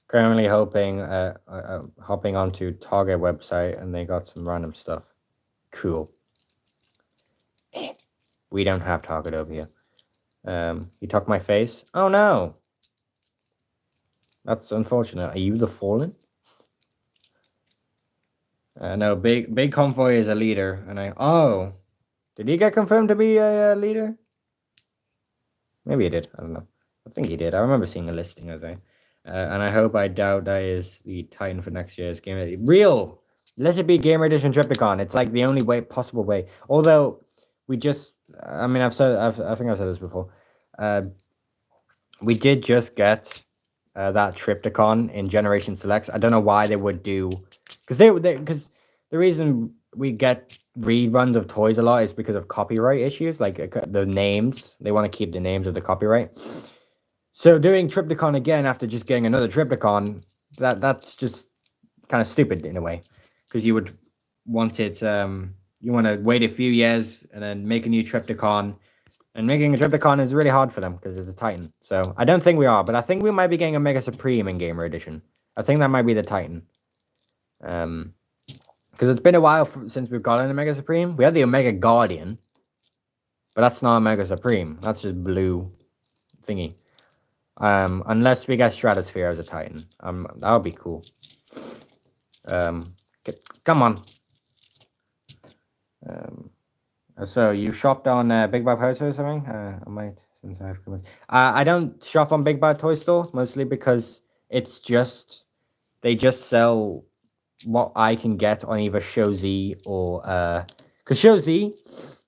Speaker 1: Currently hopping onto Target website, and they got some random stuff. Cool. We don't have Target over here. You took my face? Oh no! That's unfortunate. Are you the Fallen? No, Big Convoy is a leader, and oh, did he get confirmed to be a leader? Maybe he did. I don't know. I think he did. I remember seeing a listing as I. And I doubt that is the Titan for next year's game. Real! Let it be Gamer Edition Triptychon. It's like the only possible way. Although, I think I've said this before. We did just get that Triptychon in Generation Selects. I don't know why they would do... Because the reason we get reruns of toys a lot is because of copyright issues. Like, the names. They want to keep the names of the copyright. So doing Triptychon again after just getting another Triptychon, that's just kind of stupid in a way, because you would want it. You want to wait a few years and then make a new Triptychon, and making a Triptychon is really hard for them because it's a Titan. So I don't think we are, but I think we might be getting a Mega Supreme in Gamer Edition. I think that might be the Titan. Because it's been a while since we've gotten a Mega Supreme. We had the Omega Guardian, but that's not a Mega Supreme. That's just blue thingy. Unless we get Stratosphere as a Titan. That would be cool. Come on. So you shopped on Big Bad Toy Store or something? I might, since I've come in. I don't shop on Big Bad Toy Store, mostly because they just sell what I can get on either Show Z or because Show Z,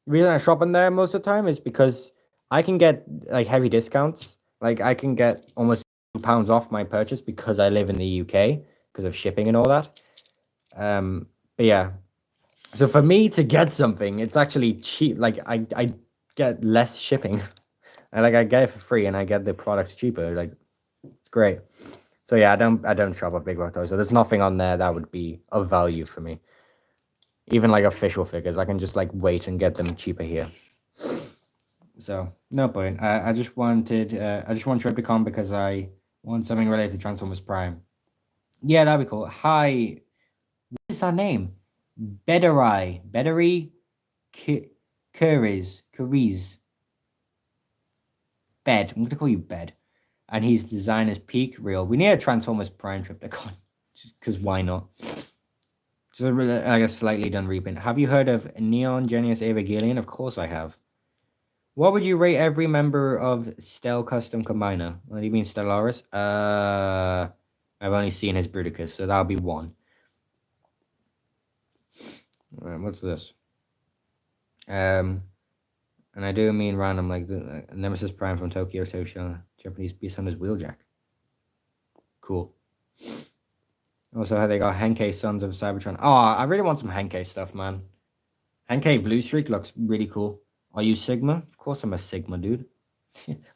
Speaker 1: the reason I shop on there most of the time is because I can get like heavy discounts. Like I can get almost £2 off my purchase because I live in the UK because of shipping and all that. But yeah, so for me to get something, it's actually cheap. Like I get less shipping. I get it for free and I get the product cheaper. Like it's great. So yeah, I don't shop at Big Bad Toys. So there's nothing on there that would be of value for me. Even like official figures, I can just like wait and get them cheaper here. So no point. I just want Triptychon because I want something related to Transformers Prime. Yeah, that'd be cool. Hi, what is our name? Bederi Kuriz. Bed. I'm gonna call you Bed. And his design is peak real. We need a Transformers Prime Triptychon. Because why not? Just a slightly done reprint. Have you heard of Neon Genius Evangelion? Of course I have. What would you rate every member of Stel Custom Combiner? What do you mean Stellaris? I've only seen his Bruticus, so that'll be 1. Alright, what's this? And I do mean random, like the Nemesis Prime from Tokyo Social Japanese Beast Hunter's Wheeljack. Cool. Also, how they got Henkei Sons of Cybertron. Oh, I really want some Henkei stuff, man. Henkei Blue Streak looks really cool. Are you Sigma? Of course I'm a Sigma, dude.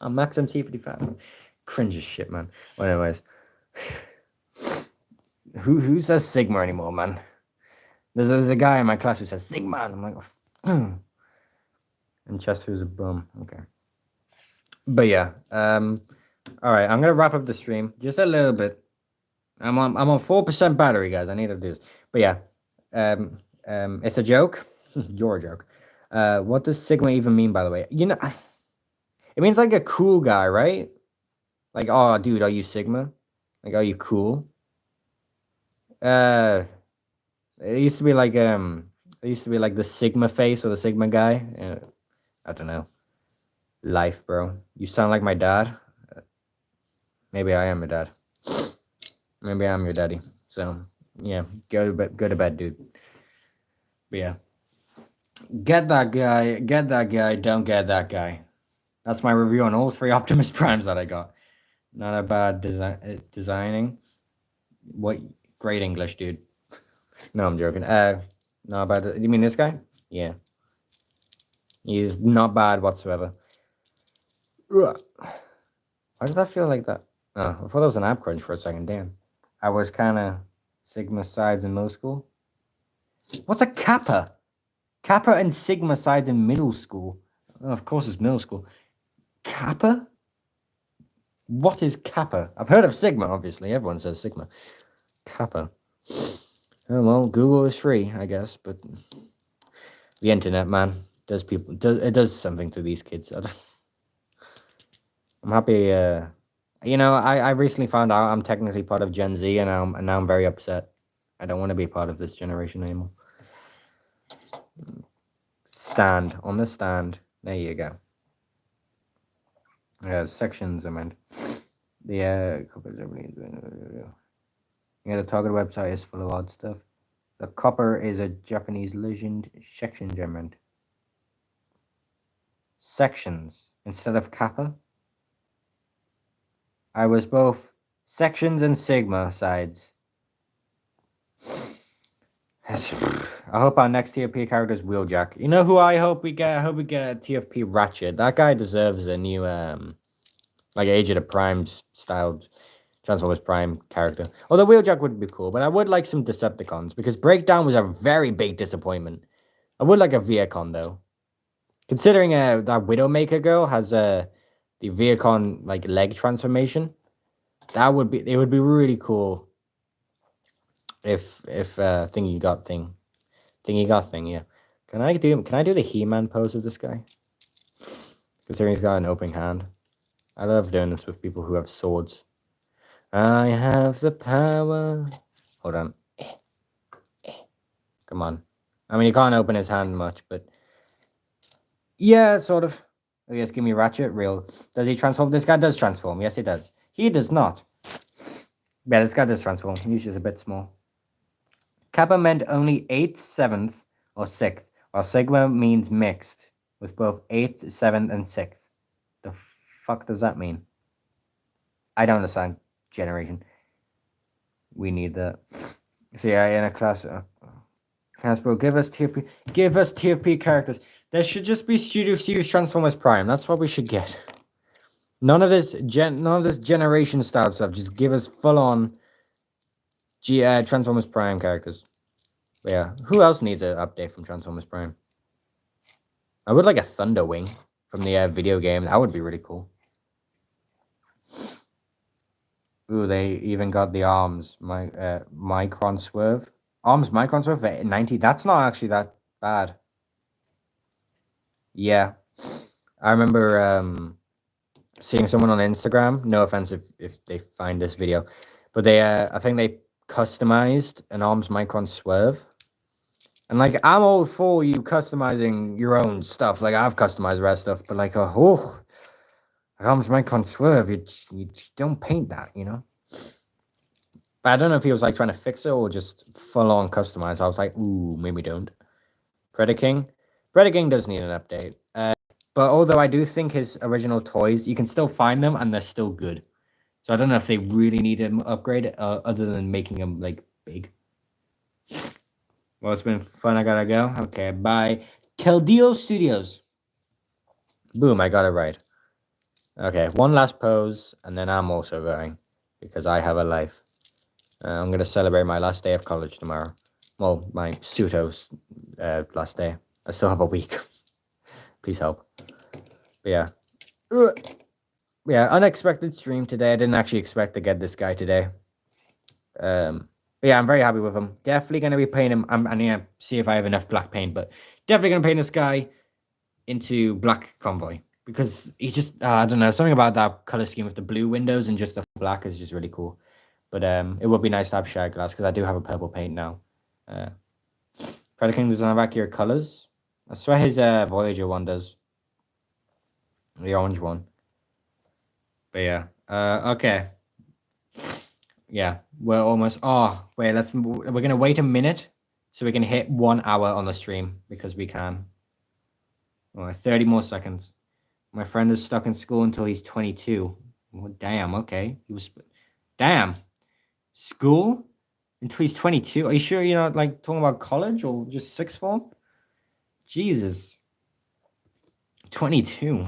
Speaker 1: I'm Max MC55. Cringe as shit, man. Well, anyways. Who says Sigma anymore, man? There's a guy in my class who says Sigma, and I'm like, oh. And Chester's a bum. Okay. But yeah. Alright, I'm gonna wrap up the stream. Just a little bit. I'm on 4% battery, guys. I need to do this. But yeah. It's a joke. You're a joke. What does Sigma even mean, by the way? You know, it means like a cool guy, right? Like, oh, dude, are you Sigma? Like, are you cool? It used to be like the Sigma face or the Sigma guy. I don't know. Life, bro. You sound like my dad. Maybe I am your dad. Maybe I'm your daddy. So yeah, go to bed, dude. But yeah. Get that guy, don't get that guy. That's my review on all 3 Optimus Primes that I got. Not a bad designing. What great English, dude. No, I'm joking. Not bad. You mean this guy? Yeah. He's not bad whatsoever. Why did that feel like that? Oh, I thought that was an ab crunch for a second. Damn. I was kind of Sigma sides in middle school. What's a kappa? Kappa and Sigma sides in middle school. Oh, of course, it's middle school. Kappa? What is Kappa? I've heard of Sigma, obviously. Everyone says Sigma. Kappa. Oh, well, Google is free, I guess, but the internet, man, it does something to these kids. I'm happy. I recently found out I'm technically part of Gen Z, and now I'm very upset. I don't want to be part of this generation anymore. Stand on the stand. There you go. Sections, I meant. The the target website is full of odd stuff. The copper is a Japanese legend. Sections, I meant. Sections instead of kappa. I was both sections and sigma sides. I hope our next TFP character is Wheeljack. You know who I hope we get? I hope we get TFP Ratchet. That guy deserves a new like Age of the Primes styled Transformers Prime character. Although Wheeljack would be cool, but I would like some Decepticons because Breakdown was a very big disappointment. I would like a Viacon though. Considering that Widowmaker girl has the Viacon like leg transformation, it would be really cool if thingy got thing, yeah. Can I do the He-Man pose with this guy? Considering he's got an open hand. I love doing this with people who have swords. I have the power. Hold on. Come on. I mean, he can't open his hand much, but yeah, sort of. Oh, yes, give me Ratchet. Real. Does he transform? This guy does transform. Yes, he does. He does not. Yeah, this guy does transform. He's just a bit small. Kappa meant only 8th, 7th, or 6th, while Sigma means mixed, with both 8th, 7th, and 6th. The fuck does that mean? I don't understand generation. We need that. So yeah, in a class... Hasbro, give us TFP characters. There should just be Studio Series Transformers Prime. That's what we should get. None of this generation style stuff. Just give us full on Transformers Prime characters. But yeah, who else needs an update from Transformers Prime? I would like a Thunderwing from the video game. That would be really cool. Ooh, they even got the arms. Micron Swerve. Arms Micron Swerve for 90. That's not actually that bad. Yeah. I remember seeing someone on Instagram. No offense if they find this video. But they I think they customized an Arms Micron Swerve. And like I'm all for you customizing your own stuff. Like I've customized red stuff, but like Arms Micron Swerve, you don't paint that, you know? But I don't know if he was like trying to fix it or just full on customize. I was like, ooh, maybe don't. Predaking does need an update. But although I do think his original toys, you can still find them and they're still good. So I don't know if they really need an upgrade other than making them like big. Well, it's been fun. I gotta go. Okay, bye. Keldeo Studios. Boom, I got it right. Okay, one last pose, and then I'm also going because I have a life. I'm gonna celebrate my last day of college tomorrow. Well, my pseudo's last day. I still have a week. Please help. But yeah. Yeah, unexpected stream today. I didn't actually expect to get this guy today. But yeah, I'm very happy with him. Definitely going to be painting him. I'm going to see if I have enough black paint, but definitely going to paint this guy into Black Convoy. Because he just, I don't know, something about that color scheme with the blue windows and just the black is just really cool. But it would be nice to have shag glass because I do have a purple paint now. Predaking doesn't have accurate colors. I swear his Voyager one does. The orange one. But yeah. Okay. Yeah, we're almost. Oh, wait. We're gonna wait a minute so we can hit 1 hour on the stream because we can. Oh, 30 more seconds. My friend is stuck in school until he's 22. Well, damn. Okay. Damn. School until he's 22. Are you sure you're not like talking about college or just sixth form? Jesus. 22.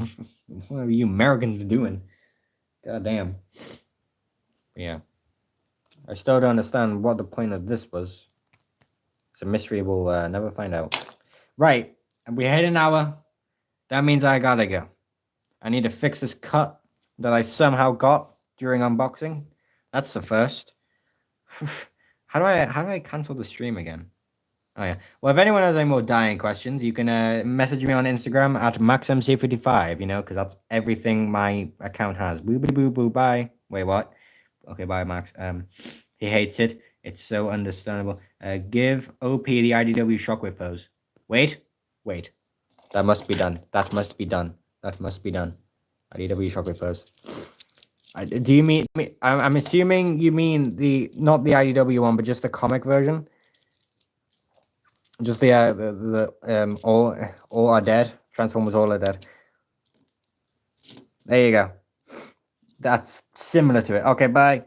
Speaker 1: What are you Americans doing? God damn. Yeah. I still don't understand what the point of this was. It's a mystery we'll never find out. Right. And we hit an hour. That means I gotta go. I need to fix this cut that I somehow got during unboxing. That's the first. How do I cancel the stream again? Oh yeah. Well, if anyone has any more dying questions, you can message me on Instagram at maxmc55. You know, because that's everything my account has. Boo boo boo boo. Bye. Wait, what? Okay, bye, Max. He hates it. It's so understandable. Give OP the IDW shockwave pose. Wait. That must be done. That must be done. IDW shockwave pose. Do you mean? I'm assuming you mean not the IDW one, but just the comic version. Just the all are dead. Transformers all are dead. There you go. That's similar to it. Okay, bye.